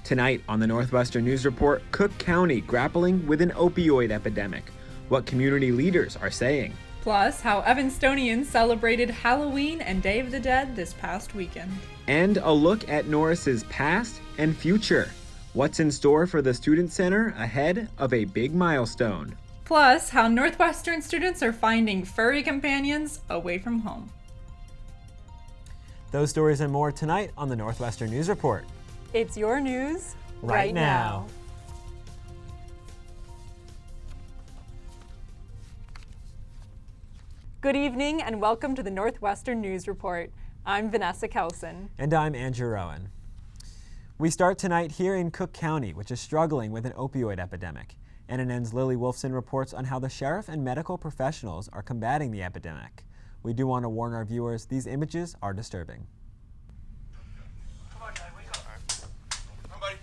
Tonight on the Northwestern News Report, Cook County grappling with an opioid epidemic. What community leaders are saying. Plus, how Evanstonians celebrated Halloween and Day of the Dead this past weekend. And a look at Norris's past and future. What's in store for the Student Center ahead of a big milestone. Plus, how Northwestern students are finding furry companions away from home. Those stories and more tonight on the Northwestern News Report. It's your news right now. Good evening and welcome to the Northwestern News Report. I'm Vanessa Kelson. And I'm Andrew Rowan. We start tonight here in Cook County, which is struggling with an opioid epidemic. NNN's Lily Wolfson reports on how the sheriff and medical professionals are combating the epidemic. We do want to warn our viewers, these images are disturbing. Come on, guy, wake up. Come on, buddy.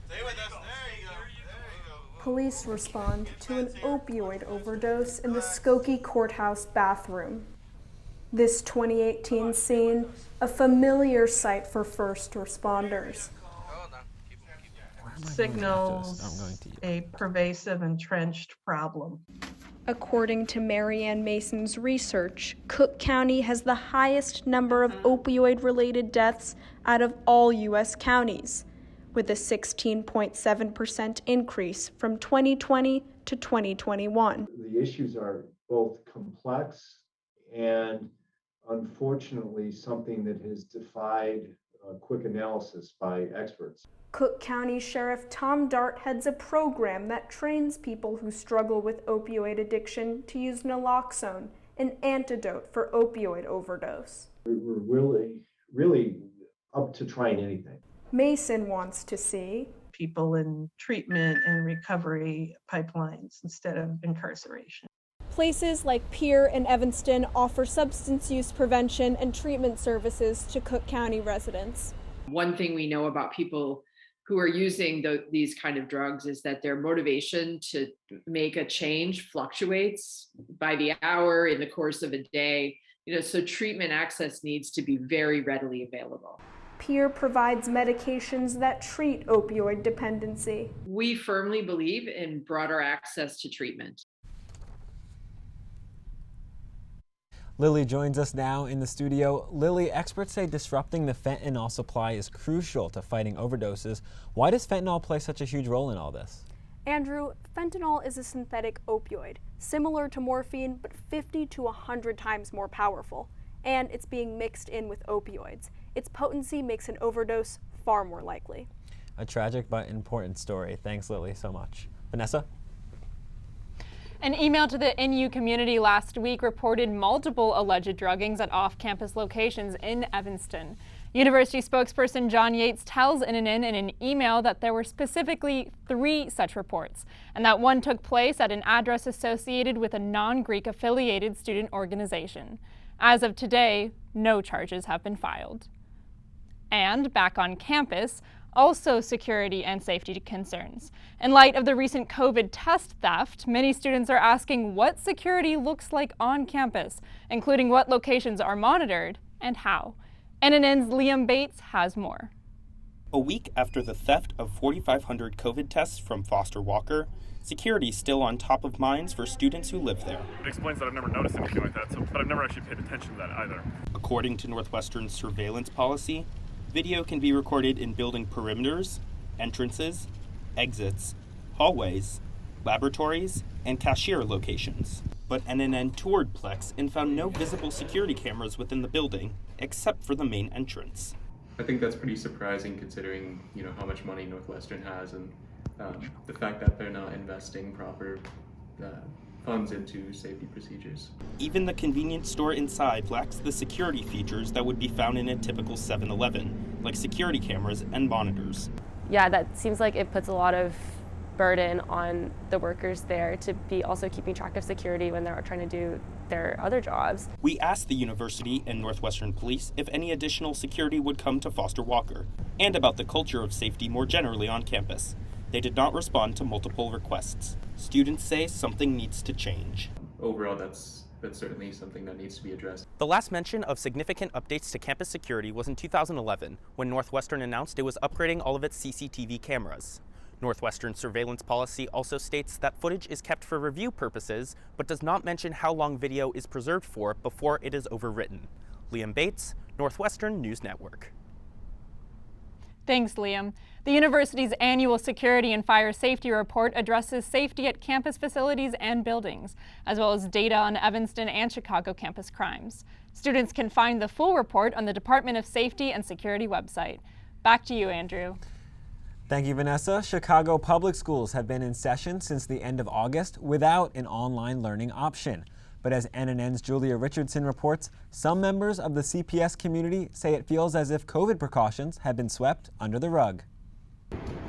Stay with us. There you go. Police respond to an opioid overdose in the Skokie Courthouse bathroom. This 2018 scene, a familiar sight for first responders. Signals a pervasive, entrenched problem. According to Marianne Mason's research, Cook County has the highest number of opioid-related deaths out of all U.S. counties, with a 16.7% increase from 2020 to 2021. The issues are both complex and, unfortunately, something that has defied quick analysis by experts. Cook County Sheriff Tom Dart heads a program that trains people who struggle with opioid addiction to use naloxone, an antidote for opioid overdose. We're really up to trying anything. Mason wants to see people in treatment and recovery pipelines instead of incarceration. places like Pierre and Evanston offer substance use prevention and treatment services to Cook County residents. One thing we know about people who are using these kind of drugs is that their motivation to make a change fluctuates by the hour in the course of a day. So treatment access needs to be very readily available. Pierre provides medications that treat opioid dependency. We firmly believe in broader access to treatment. Lily joins us now in the studio. Lily, experts say disrupting the fentanyl supply is crucial to fighting overdoses. Why does fentanyl play such a huge role in all this? Andrew, fentanyl is a synthetic opioid, similar to morphine, but 50 to 100 times more powerful. And it's being mixed in with opioids. Its potency makes an overdose far more likely. A tragic but important story. Thanks, Lily, so much. Vanessa? An email to the NU community last week reported multiple alleged druggings at off-campus locations in Evanston. University spokesperson John Yates tells NNN in an email that there were specifically 3 such reports, and that one took place at an address associated with a non-Greek affiliated student organization. As of today, no charges have been filed. And back on campus, also security and safety concerns. In light of the recent COVID test theft, many students are asking what security looks like on campus, including what locations are monitored and how. NNN's Liam Bates has more. A week after the theft of 4,500 COVID tests from Foster Walker, security is still on top of minds for students who live there. It explains that I've never noticed anything like that, but I've never actually paid attention to that either. According to Northwestern's surveillance policy, video can be recorded in building perimeters, entrances, exits, hallways, laboratories, and cashier locations. But NNN toured Plex and found no visible security cameras within the building, except for the main entrance. I think that's pretty surprising considering, how much money Northwestern has and the fact that they're not investing proper funds into safety procedures. Even the convenience store inside lacks the security features that would be found in a typical 7-Eleven, like security cameras and monitors. Yeah, that seems like it puts a lot of burden on the workers there to be also keeping track of security when they're trying to do their other jobs. We asked the university and Northwestern Police if any additional security would come to Foster Walker, and about the culture of safety more generally on campus. They did not respond to multiple requests. Students say something needs to change. Overall, that's but certainly something that needs to be addressed. The last mention of significant updates to campus security was in 2011, when Northwestern announced it was upgrading all of its CCTV cameras. Northwestern's surveillance policy also states that footage is kept for review purposes, but does not mention how long video is preserved for before it is overwritten. Liam Bates, Northwestern News Network. Thanks, Liam. The university's annual Security and Fire Safety Report addresses safety at campus facilities and buildings, as well as data on Evanston and Chicago campus crimes. Students can find the full report on the Department of Safety and Security website. Back to you, Andrew. Thank you, Vanessa. Chicago public schools have been in session since the end of August without an online learning option. But as NNN's Julia Richardson reports, some members of the CPS community say it feels as if COVID precautions have been swept under the rug.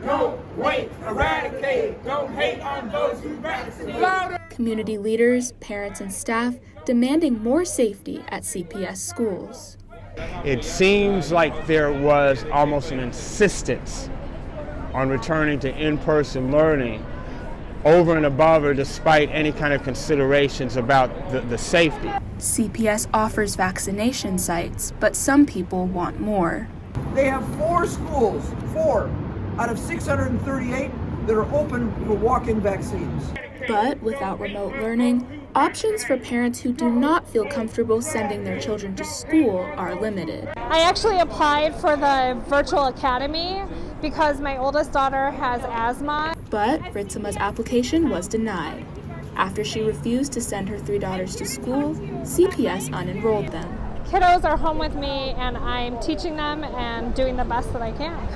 Don't wait, eradicate, don't hate on those who vaccinate. Louder! Community leaders, parents, and staff demanding more safety at CPS schools. It seems like there was almost an insistence on returning to in-person learning over and above or despite any kind of considerations about the safety. CPS offers vaccination sites, but some people want more. They have 4 schools, 4 out of 638 that are open for walk-in vaccines. But without remote learning, options for parents who do not feel comfortable sending their children to school are limited. I actually applied for the virtual academy because my oldest daughter has asthma. But Ritzima's application was denied. After she refused to send her 3 daughters to school, CPS unenrolled them. Kiddos are home with me and I'm teaching them and doing the best that I can.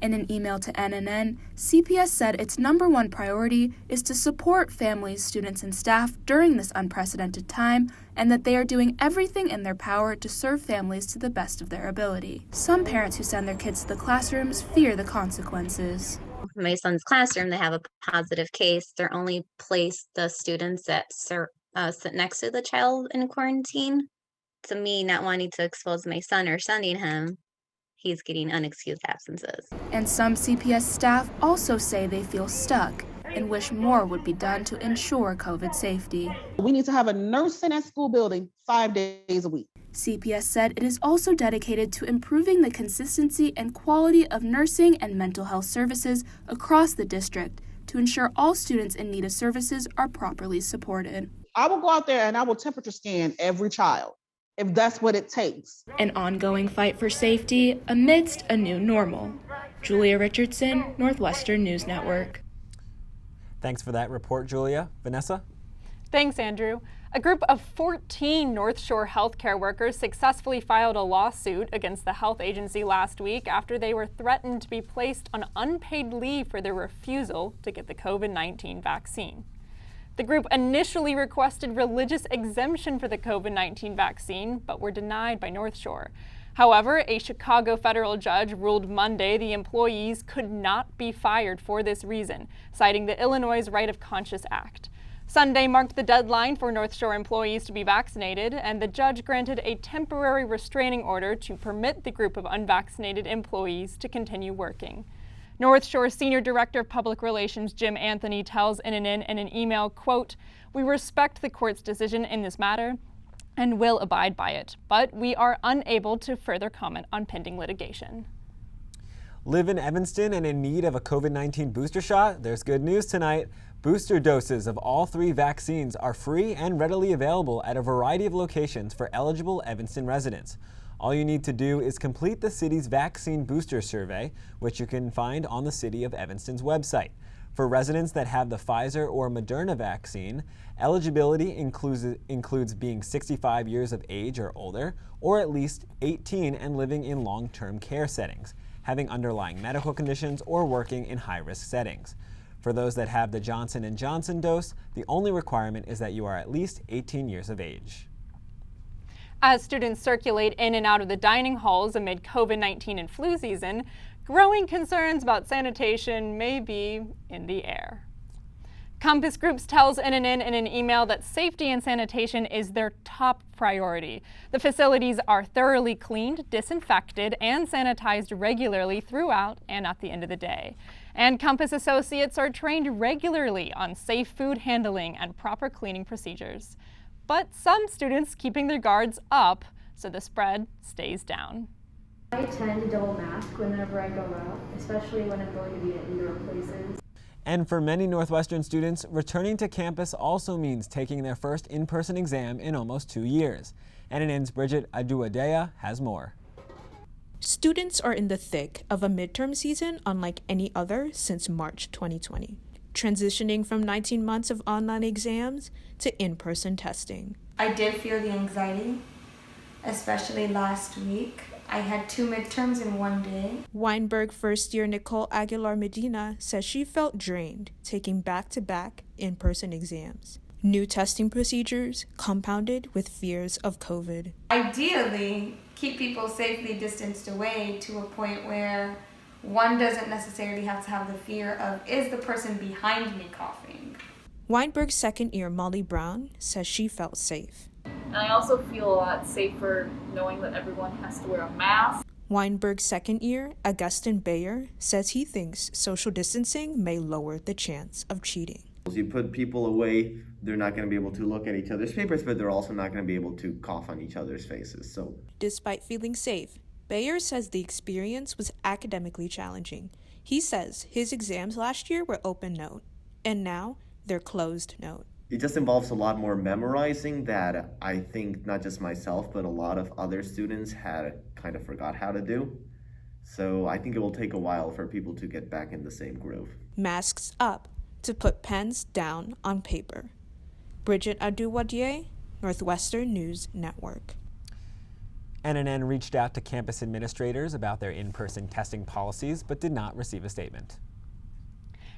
In an email to NNN, CPS said its #1 priority is to support families, students, and staff during this unprecedented time, and that they are doing everything in their power to serve families to the best of their ability. Some parents who send their kids to the classrooms fear the consequences. In my son's classroom, they have a positive case. They're only placed the students that sit next to the child in quarantine. To me, not wanting to expose my son or sending him, he's getting unexcused absences. And some CPS staff also say they feel stuck and wish more would be done to ensure COVID safety. We need to have a nurse in that school building 5 days a week. CPS said it is also dedicated to improving the consistency and quality of nursing and mental health services across the district to ensure all students in need of services are properly supported. I will go out there and I will temperature scan every child, if that's what it takes. An ongoing fight for safety amidst a new normal. Julia Richardson, Northwestern News Network. Thanks for that report, Julia. Vanessa? Thanks, Andrew. A group of 14 North Shore healthcare workers successfully filed a lawsuit against the health agency last week after they were threatened to be placed on unpaid leave for their refusal to get the COVID-19 vaccine. The group initially requested religious exemption for the COVID-19 vaccine, but were denied by North Shore. However, a Chicago federal judge ruled Monday the employees could not be fired for this reason, citing the Illinois Right of Conscience Act. Sunday marked the deadline for North Shore employees to be vaccinated, and the judge granted a temporary restraining order to permit the group of unvaccinated employees to continue working. North Shore Senior Director of Public Relations Jim Anthony tells NNN in an email, quote, "We respect the court's decision in this matter and will abide by it, but we are unable to further comment on pending litigation." Live in Evanston and in need of a COVID-19 booster shot? There's good news tonight. Booster doses of all 3 vaccines are free and readily available at a variety of locations for eligible Evanston residents. All you need to do is complete the city's vaccine booster survey, which you can find on the City of Evanston's website. For residents that have the Pfizer or Moderna vaccine, eligibility includes being 65 years of age or older, or at least 18 and living in long-term care settings, having underlying medical conditions, or working in high-risk settings. For those that have the Johnson & Johnson dose, the only requirement is that you are at least 18 years of age. As students circulate in and out of the dining halls amid COVID-19 and flu season, growing concerns about sanitation may be in the air. Campus Groups tells NNN in an email that safety and sanitation is their top priority. The facilities are thoroughly cleaned, disinfected, and sanitized regularly throughout and at the end of the day. And campus associates are trained regularly on safe food handling and proper cleaning procedures. but some students keeping their guards up so the spread stays down. I tend to double mask whenever I go out, especially when I'm going to be at indoor places. And for many Northwestern students, returning to campus also means taking their first in-person exam in almost 2 years. NNN's Bridget Aduadea has more. Students are in the thick of a midterm season unlike any other since March 2020, transitioning from 19 months of online exams to in-person testing. I did feel the anxiety, especially last week. I had 2 midterms in one day. Weinberg first-year Nicole Aguilar Medina says she felt drained taking back-to-back in-person exams. New testing procedures compounded with fears of COVID. Ideally, keep people safely distanced away to a point where one doesn't necessarily have to have the fear of, is the person behind me coughing? Weinberg's second-year Molly Brown says she felt safe. And I also feel a lot safer knowing that everyone has to wear a mask. Weinberg's second year, Augustin Bayer, says he thinks social distancing may lower the chance of cheating. You put people away, they're not going to be able to look at each other's papers, but they're also not going to be able to cough on each other's faces. So, despite feeling safe, Bayer says the experience was academically challenging. He says his exams last year were open note, and now they're closed note. It just involves a lot more memorizing that I think not just myself, but a lot of other students had kind of forgot how to do. So I think it will take a while for people to get back in the same groove. Masks up to put pens down on paper. Bridget Aduwadier, Northwestern News Network. NNN reached out to campus administrators about their in-person testing policies, but did not receive a statement.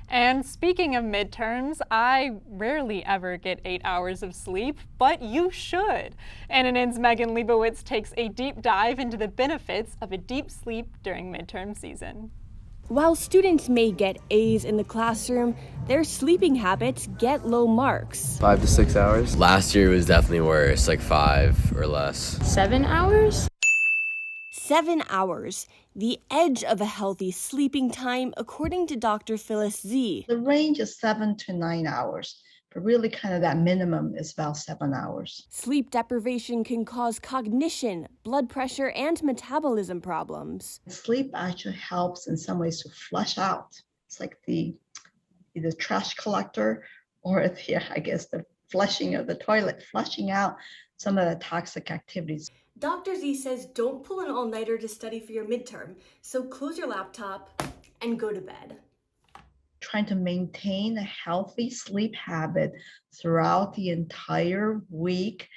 And speaking of midterms, I rarely ever get 8 hours of sleep, but you should. NNN's Megan Leibowitz takes a deep dive into the benefits of a deep sleep during midterm season. While students may get A's in the classroom, their sleeping habits get low marks. 5 to 6 hours. Last year was definitely worse, like 5 or less. 7 hours? 7 hours, the edge of a healthy sleeping time, according to Dr. Phyllis Z. The range is 7 to 9 hours, but really kind of that minimum is about 7 hours. Sleep deprivation can cause cognition, blood pressure, and metabolism problems. Sleep actually helps in some ways to flush out. It's like the trash collector or the flushing of the toilet, flushing out some of the toxic activities. Dr. Z says don't pull an all-nighter to study for your midterm, so close your laptop and go to bed. Trying to maintain a healthy sleep habit throughout the entire week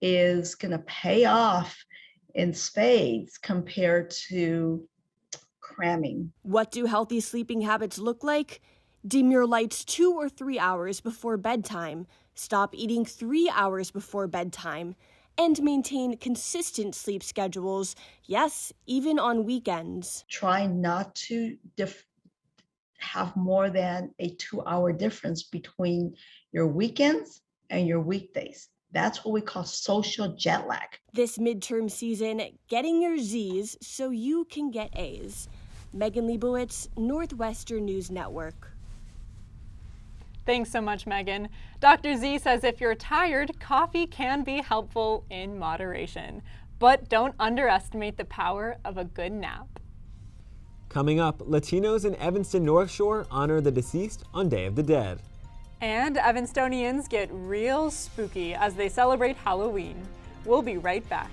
is going to pay off in spades compared to cramming. What do healthy sleeping habits look like? Dim your lights 2 or 3 hours before bedtime, stop eating 3 hours before bedtime, and maintain consistent sleep schedules, yes, even on weekends. Try not to have more than a 2-hour difference between your weekends and your weekdays. That's what we call social jet lag. This midterm season, getting your Z's so you can get A's. Megan Leibowitz, Northwestern News Network. Thanks so much, Megan. Dr. Z says if you're tired, coffee can be helpful in moderation. But don't underestimate the power of a good nap. Coming up, Latinos in Evanston North Shore honor the deceased on Day of the Dead. And Evanstonians get real spooky as they celebrate Halloween. We'll be right back.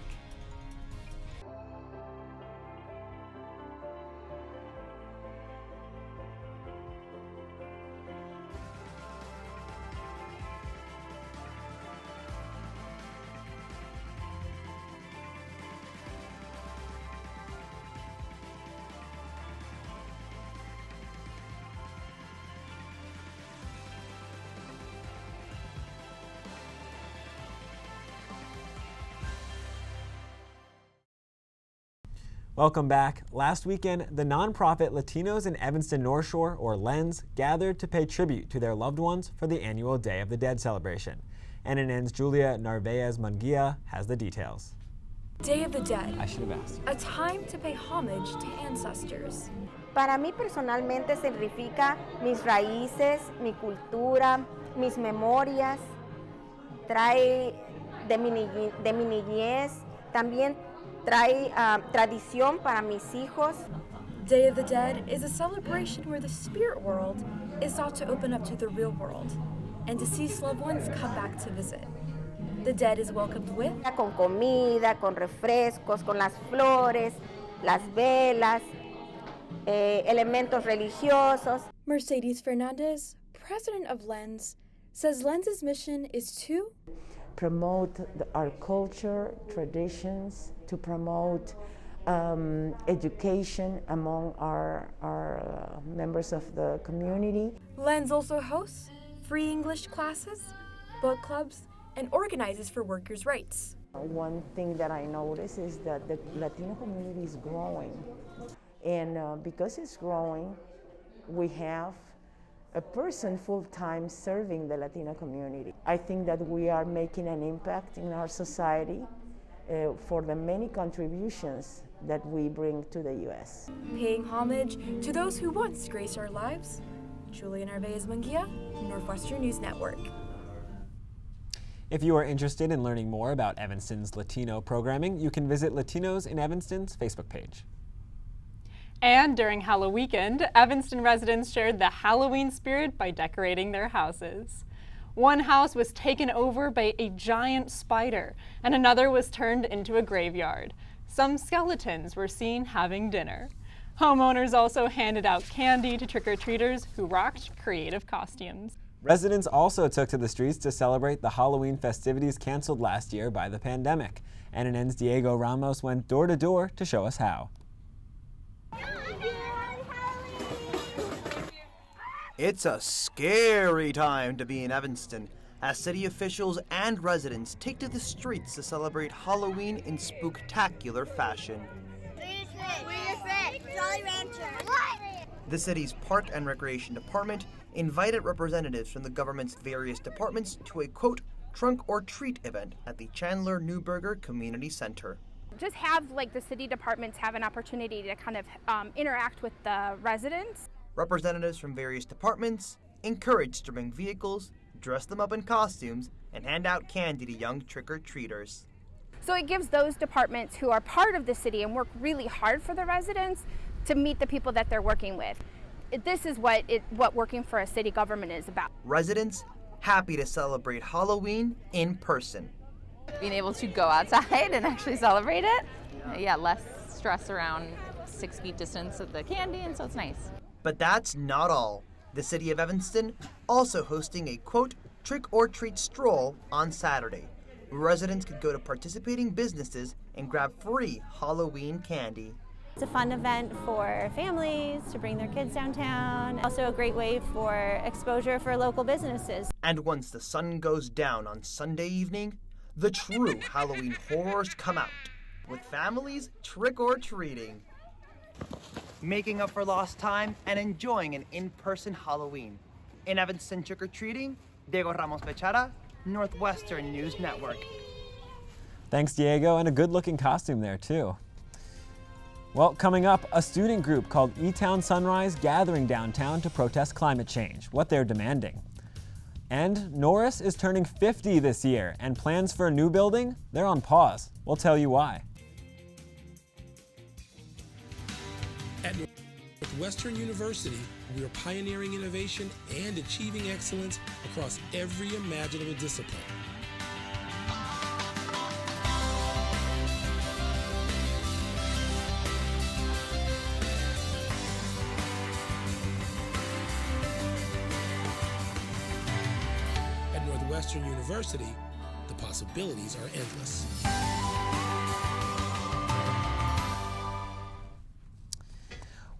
Welcome back. Last weekend, the nonprofit Latinos in Evanston North Shore, or LENS, gathered to pay tribute to their loved ones for the annual Day of the Dead celebration. NNN's Julia Narvaez Munguia has the details. Day of the Dead. I should have asked. A time to pay homage to ancestors. Para mí personalmente significa mis raíces, mi cultura, mis memorias. Trae de mi niñez, también trae tradición para mis hijos. Day of the Dead is a celebration where the spirit world is thought to open up to the real world and deceased loved ones come back to visit. The dead is welcomed with Con comida, con refrescos, con las flores, las velas, elementos religiosos. Mercedes Fernandez, president of Lens, says Lens's mission is to promote our culture, traditions, to promote education among our members of the community. Lens also hosts free English classes, book clubs, and organizes for workers' rights. One thing that I notice is that the Latino community is growing. And because it's growing, we have a person full-time serving the Latino community. I think that we are making an impact in our society for the many contributions that we bring to the U.S. Paying homage to those who once graced our lives, Julia Narvaez-Munguia, Northwestern News Network. If you are interested in learning more about Evanston's Latino programming, you can visit Latinos in Evanston's Facebook page. And during Halloween weekend, Evanston residents shared the Halloween spirit by decorating their houses. One house was taken over by a giant spider, and another was turned into a graveyard. Some skeletons were seen having dinner. Homeowners also handed out candy to trick-or-treaters who rocked creative costumes. Residents also took to the streets to celebrate the Halloween festivities canceled last year by the pandemic. NNN's Diego Ramos went door to door to show us how. It's a scary time to be in Evanston, as city officials and residents take to the streets to celebrate Halloween in spooktacular fashion. The city's Park and Recreation Department invited representatives from the government's various departments to a, quote, trunk or treat event at the Chandler Newberger Community Center. Just have the city departments have an opportunity to kind of interact with the residents. Representatives from various departments encouraged to bring vehicles, dress them up in costumes, and hand out candy to young trick-or-treaters. So it gives those departments who are part of the city and work really hard for the residents to meet the people that they're working with. This is what working for a city government is about. Residents happy to celebrate Halloween in person. Being able to go outside and actually celebrate it. Yeah, less stress around 6 feet distance of the candy, and so it's nice. But that's not all. The city of Evanston also hosting a, quote, trick-or-treat stroll on Saturday. Residents could go to participating businesses and grab free Halloween candy. It's a fun event for families to bring their kids downtown. Also a great way for exposure for local businesses. And once the sun goes down on Sunday evening, the true Halloween horrors come out, with families trick-or-treating, making up for lost time and enjoying an in-person Halloween. In Evanston trick-or-treating, Diego Ramos Bechara, Northwestern News Network. Thanks, Diego, and a good-looking costume there, too. Well, coming up, a student group called E-Town Sunrise gathering downtown to protest climate change, what they're demanding. And Norris is turning 50 this year, and plans for a new building, they're on pause. We'll tell you why. At Northwestern University, we are pioneering innovation and achieving excellence across every imaginable discipline. At Northwestern University, the possibilities are endless.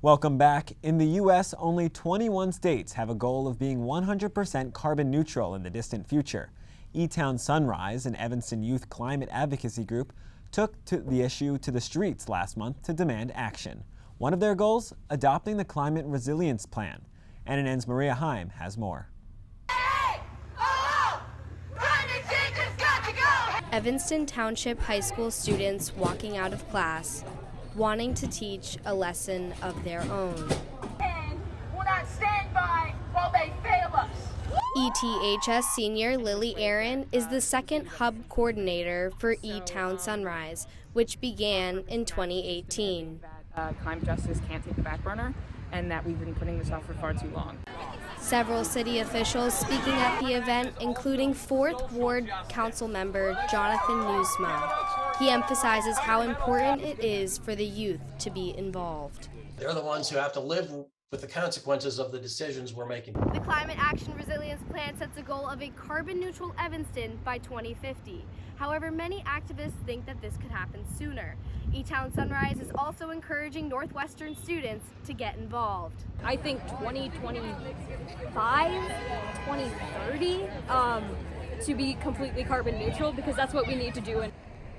Welcome back. In the U.S., only 21 states have a goal of being 100% carbon neutral in the distant future. E-Town Sunrise, an Evanston youth climate advocacy group, took the issue to the streets last month to demand action. One of their goals, adopting the Climate Resilience Plan. NNN's Maria Heim has more. Evanston Township High School students walking out of class, wanting to teach a lesson of their own. And will not stand by while they fail us. ETHS senior Lily Aaron is the second hub coordinator for E-Town Sunrise, which began in 2018. Climate justice can't take the back burner, and that we've been putting this off for far too long. Several city officials speaking at the event, including 4th Ward Council member Jonathan Newsma. He emphasizes how important it is for the youth to be involved. They're the ones who have to live with the consequences of the decisions we're making. The Climate Action Resilience Plan sets a goal of a carbon-neutral Evanston by 2050. However, many activists think that this could happen sooner. E-Town Sunrise is also encouraging Northwestern students to get involved. I think 2025, 2030 to be completely carbon neutral, because that's what we need to do.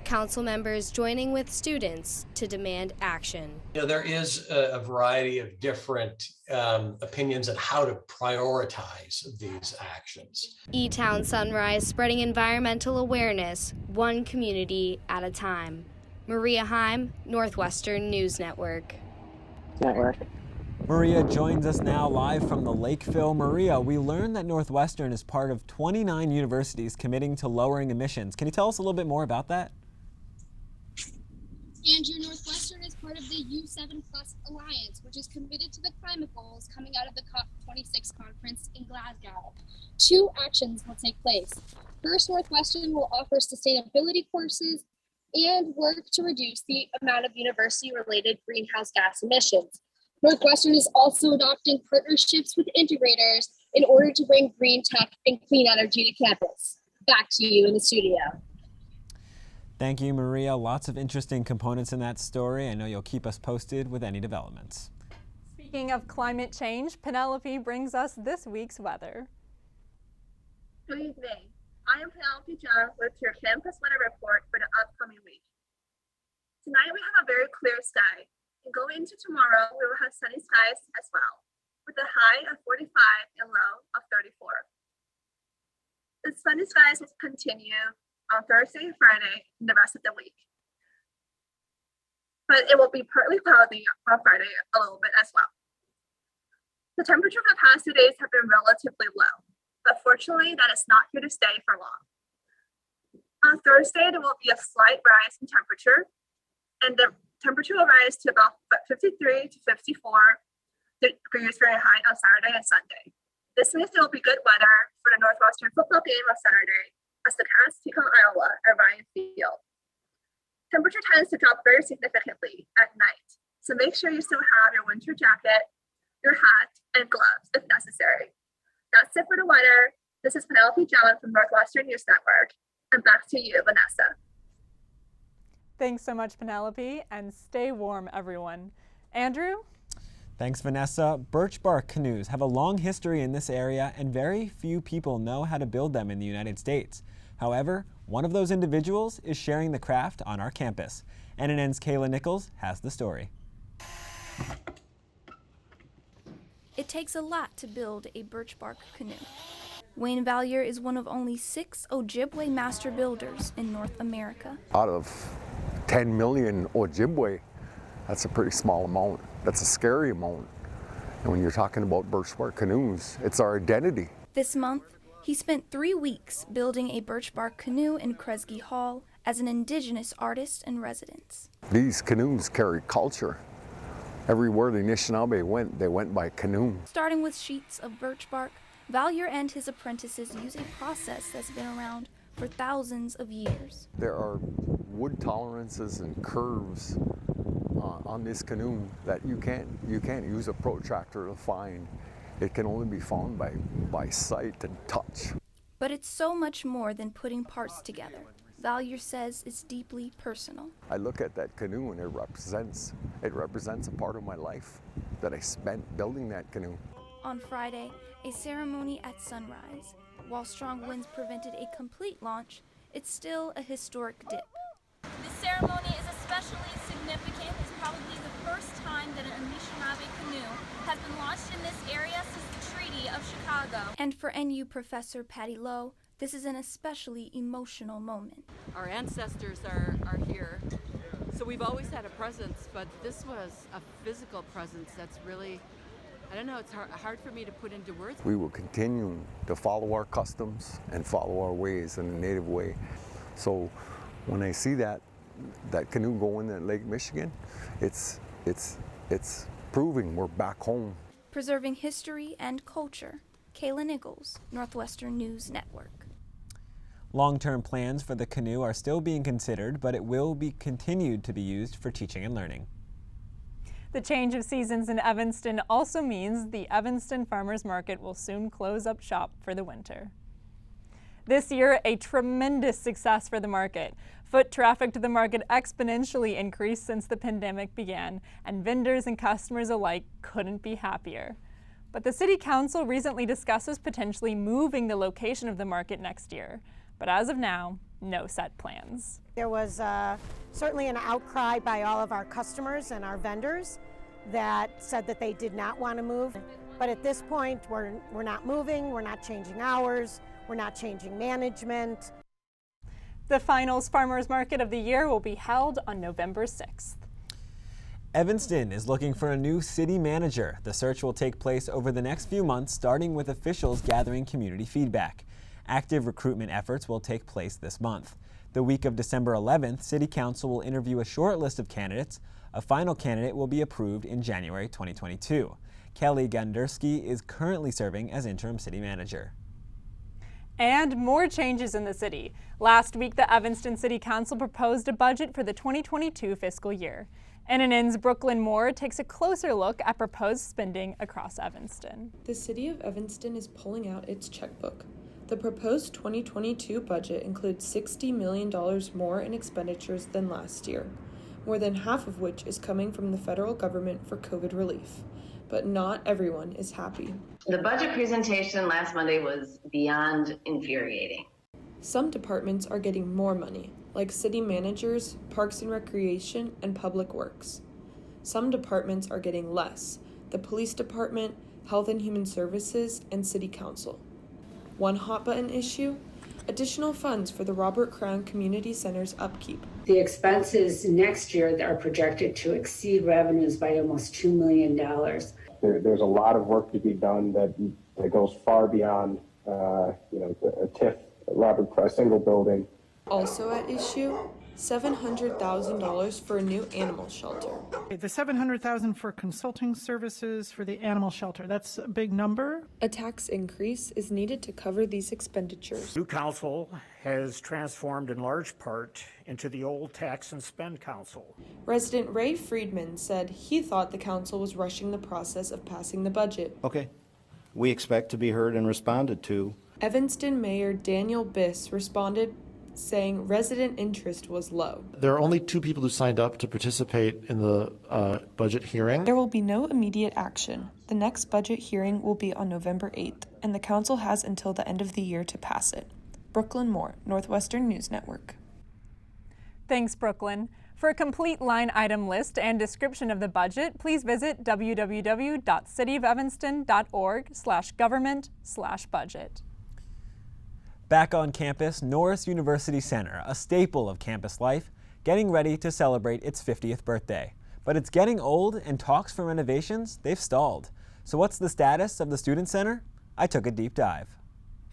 Council members joining with students to demand action. You know, there is a variety of different opinions on how to prioritize these actions. E-Town Sunrise, spreading environmental awareness, one community at a time. Maria Heim, Northwestern News Network. Maria joins us now live from the Lakeville. Maria, we learned that Northwestern is part of 29 universities committing to lowering emissions. Can you tell us a little bit more about that? Andrew, Northwestern is part of the U7 Plus Alliance, which is committed to the climate goals coming out of the COP26 conference in Glasgow. 2 actions will take place. First, Northwestern will offer sustainability courses and work to reduce the amount of university-related greenhouse gas emissions. Northwestern is also adopting partnerships with integrators in order to bring green tech and clean energy to campus. Back to you in the studio. Thank you, Maria. Lots of interesting components in that story. I know you'll keep us posted with any developments. Speaking of climate change, Penelope brings us this week's weather. Good evening. I am Penelope John with your campus weather report for the upcoming week. Tonight we have a very clear sky, and going into tomorrow we will have sunny skies as well, with a high of 45 and low of 34. The sunny skies will continue on Thursday and Friday and the rest of the week. But it will be partly cloudy on Friday a little bit as well. The temperature for the past 2 days have been relatively low, but fortunately that is not here to stay for long. On Thursday, there will be a slight rise in temperature, and the temperature will rise to about 53 to 54 degrees Fahrenheit on Saturday and Sunday. This means there will be good weather for the Northwestern football game on Saturday, as the Cats take on Iowa at Ryan Field. Temperature tends to drop very significantly at night, so make sure you still have your winter jacket, your hat, and gloves if necessary. That's it for the weather. This is Penelope John from Northwestern News Network, and back to you, Vanessa. Thanks so much, Penelope, and stay warm, everyone. Andrew? Thanks, Vanessa. Birch bark canoes have a long history in this area, and very few people know how to build them in the United States. However, one of those individuals is sharing the craft on our campus. NNN's Kayla Nichols has the story. It takes a lot to build a birch bark canoe. Wayne Vallier is one of only 6 Ojibwe master builders in North America. Out of 10 million Ojibwe, that's a pretty small amount. That's a scary amount. And when you're talking about birch bark canoes, it's our identity. This month, he spent 3 weeks building a birch bark canoe in Kresge Hall as an Indigenous artist in residence. These canoes carry culture. Everywhere the Anishinaabe went, they went by canoe. Starting with sheets of birch bark, Vallier and his apprentices use a process that's been around for thousands of years. There are wood tolerances and curves on this canoe that you can't use a protractor to find. It can only be found by sight and touch. But it's so much more than putting parts together. Vallier says it's deeply personal. I look at that canoe and it represents a part of my life that I spent building that canoe. On Friday, a ceremony at sunrise. While strong winds prevented a complete launch, it's still a historic dip. This ceremony is especially significant. It's probably the first time that an Anishinaabe canoe has been launched in this area since the Treaty of Chicago. And for NU professor Patty Lowe, this is an especially emotional moment. Our ancestors are here, so we've always had a presence, but this was a physical presence that's really I don't know, it's hard for me to put into words. We will continue to follow our customs and follow our ways in a native way. So when I see that canoe going in Lake Michigan, it's proving we're back home. Preserving history and culture. Kayla Nichols, Northwestern News Network. Long-term plans for the canoe are still being considered, but it will be continued to be used for teaching and learning. The change of seasons in Evanston also means the Evanston Farmers Market will soon close up shop for the winter. This year, a tremendous success for the market. Foot traffic to the market exponentially increased since the pandemic began, and vendors and customers alike couldn't be happier. But the City Council recently discusses potentially moving the location of the market next year. But as of now, no set plans. There was certainly an outcry by all of our customers and our vendors that said that they did not want to move. But at this point, we're not moving, we're not changing hours, we're not changing management. The finals Farmers Market of the year will be held on November 6th. Evanston is looking for a new city manager. The search will take place over the next few months, starting with officials gathering community feedback. Active recruitment efforts will take place this month. The week of December 11th, City Council will interview a short list of candidates. A final candidate will be approved in January 2022. Kelly Gandersky is currently serving as interim city manager. And more changes in the city. Last week, the Evanston City Council proposed a budget for the 2022 fiscal year. NNN's Brooklyn Moore takes a closer look at proposed spending across Evanston. The city of Evanston is pulling out its checkbook. The proposed 2022 budget includes $60 million more in expenditures than last year, more than half of which is coming from the federal government for COVID relief. But not everyone is happy. The budget presentation last Monday was beyond infuriating. Some departments are getting more money, like city managers, parks and recreation, and public works. Some departments are getting less, the police department, health and human services, and city council. One hot button issue, additional funds for the Robert Crown Community Center's upkeep. The expenses next year are projected to exceed revenues by almost $2 million. There's a lot of work to be done that goes far beyond a TIF, a single building. Also at issue, $700,000 for a new animal shelter. The $700,000 for consulting services for the animal shelter, that's a big number. A tax increase is needed to cover these expenditures. New council has transformed in large part into the old tax and spend council. Resident Ray Friedman said he thought the council was rushing the process of passing the budget. Okay, we expect to be heard and responded to. Evanston Mayor Daniel Biss responded saying resident interest was low. There are only 2 people who signed up to participate in the budget hearing. There will be no immediate action. The next budget hearing will be on November 8th, and the council has until the end of the year to pass it. Brooklyn Moore, Northwestern News Network. Thanks, Brooklyn. For a complete line item list and description of the budget, please visit www.cityofevanston.org/government/budget. Back on campus, Norris University Center, a staple of campus life, getting ready to celebrate its 50th birthday. But it's getting old, and talks for renovations, they've stalled. So what's the status of the Student Center? I took a deep dive.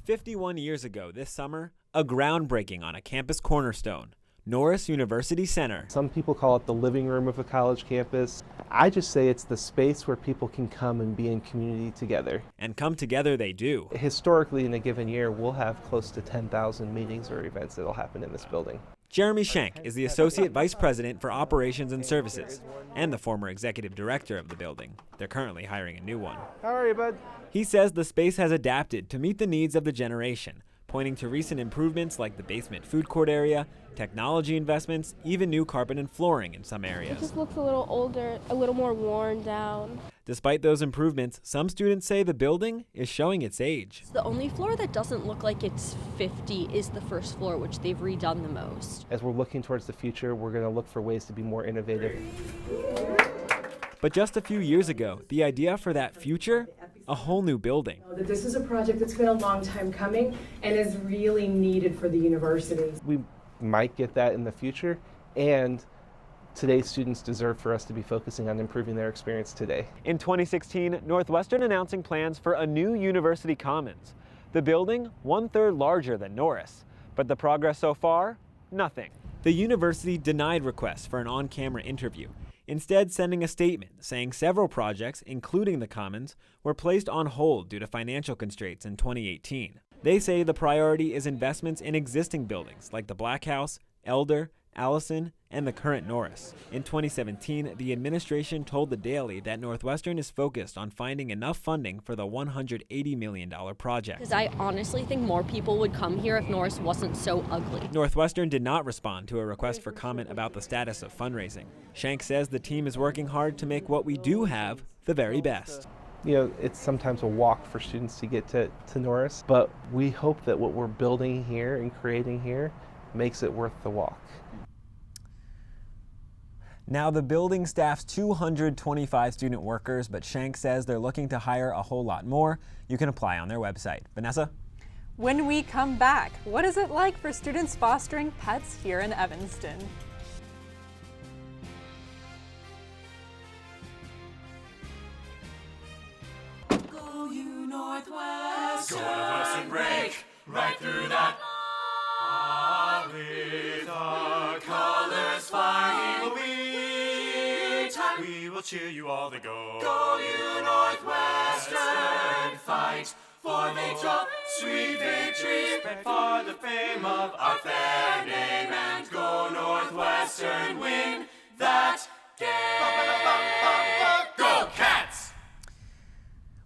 51 years ago this summer, a groundbreaking on a campus cornerstone, Norris University Center. Some people call it the living room of a college campus. I just say it's the space where people can come and be in community together. And come together they do. Historically, in a given year, we'll have close to 10,000 meetings or events that'll happen in this building. Jeremy Schenk is the Associate Vice President for Operations and Services and the former Executive Director of the building. They're currently hiring a new one. How are you, bud? He says the space has adapted to meet the needs of the generation, pointing to recent improvements like the basement food court area, technology investments, even new carpet and flooring in some areas. It just looks a little older, a little more worn down. Despite those improvements, some students say the building is showing its age. The only floor that doesn't look like it's 50 is the first floor, which they've redone the most. As we're looking towards the future, we're going to look for ways to be more innovative. But just a few years ago, the idea for that future, a whole new building. This is a project that's been a long time coming and is really needed for the university. We might get that in the future, and today's students deserve for us to be focusing on improving their experience today. In 2016, Northwestern announcing plans for a new university commons. The building, 1/3 larger than Norris. But the progress so far? Nothing. The university denied requests for an on-camera interview, instead sending a statement saying several projects, including the commons, were placed on hold due to financial constraints in 2018. They say the priority is investments in existing buildings like the Black House, Elder, Allison, and the current Norris. In 2017, the administration told the Daily that Northwestern is focused on finding enough funding for the $180 million project. Because I honestly think more people would come here if Norris wasn't so ugly. Northwestern did not respond to a request for comment about the status of fundraising. Shank says the team is working hard to make what we do have the very best. You know, it's sometimes a walk for students to get to Norris, but we hope that what we're building here and creating here makes it worth the walk. Now, the building staffs 225 student workers, but Shank says they're looking to hire a whole lot more. You can apply on their website. Vanessa? When we come back, what is it like for students fostering pets here in Evanston? Go you Northwest, go Northwest and break right through that. With our colors flying, we will cheer you all to go. Go you Northwestern, fight for victory, sweet victory, spread for the fame of our fair name, and go Northwestern, win that game. Go Cats!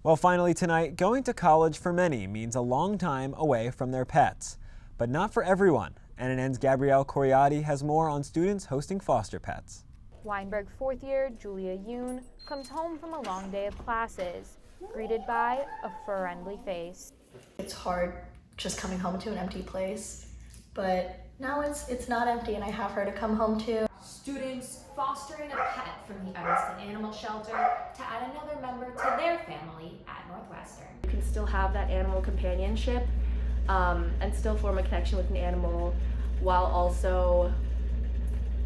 Well, finally tonight, going to college for many means a long time away from their pets. But not for everyone. NNN's Gabrielle Coriati has more on students hosting foster pets. Weinberg fourth year Julia Yoon comes home from a long day of classes, greeted by a friendly face. It's hard just coming home to an empty place, but now it's not empty and I have her to come home to. Students fostering a pet from the Evanston Animal Shelter to add another member to their family at Northwestern. You can still have that animal companionship and still form a connection with an animal while also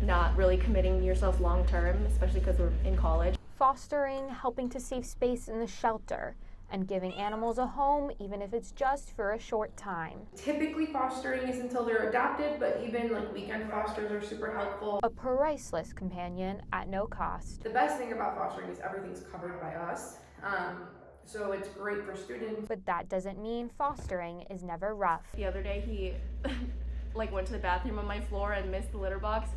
not really committing yourself long term, especially because we're in college. Fostering, helping to save space in the shelter, and giving animals a home even if it's just for a short time. Typically fostering is until they're adopted, but even like weekend fosters are super helpful. A priceless companion at no cost. The best thing about fostering is everything's covered by us. So it's great for students. But that doesn't mean fostering is never rough. The other day he went to the bathroom on my floor and missed the litter box.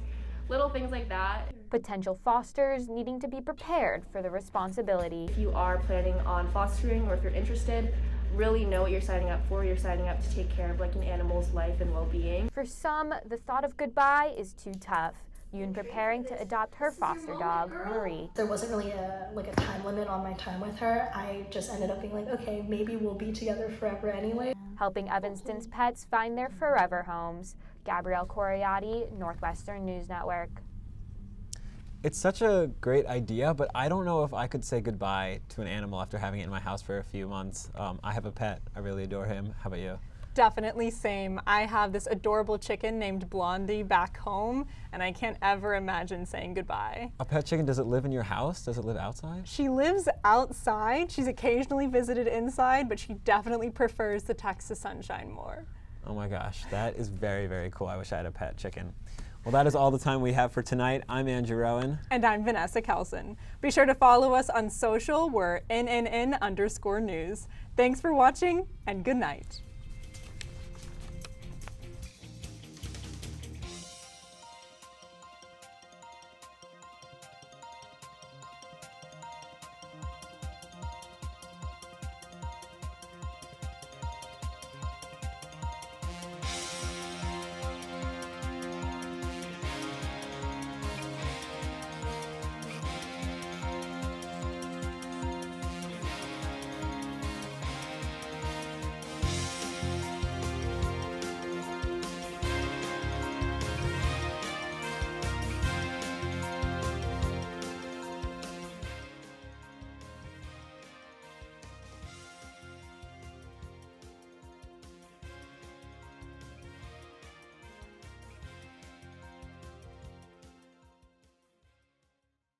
Little things like that. Potential fosters needing to be prepared for the responsibility. If you are planning on fostering or if you're interested, really know what you're signing up for. You're signing up to take care of an animal's life and well-being. For some, the thought of goodbye is too tough. Yoon preparing to adopt her foster dog, Marie. There wasn't really a time limit on my time with her. I just ended up being okay, maybe we'll be together forever anyway. Helping Evanston's pets find their forever homes. Gabrielle Coriati, Northwestern News Network. It's such a great idea, but I don't know if I could say goodbye to an animal after having it in my house for a few months. I have a pet. I really adore him. How about you? Definitely same. I have this adorable chicken named Blondie back home, and I can't ever imagine saying goodbye. A pet chicken, does it live in your house? Does it live outside? She lives outside. She's occasionally visited inside, but she definitely prefers the Texas sunshine more. Oh my gosh, that is very, very cool. I wish I had a pet chicken. Well, that is all the time we have for tonight. I'm Andrew Rowan. And I'm Vanessa Kelson. Be sure to follow us on social. We're NNN_news. Thanks for watching, and good night.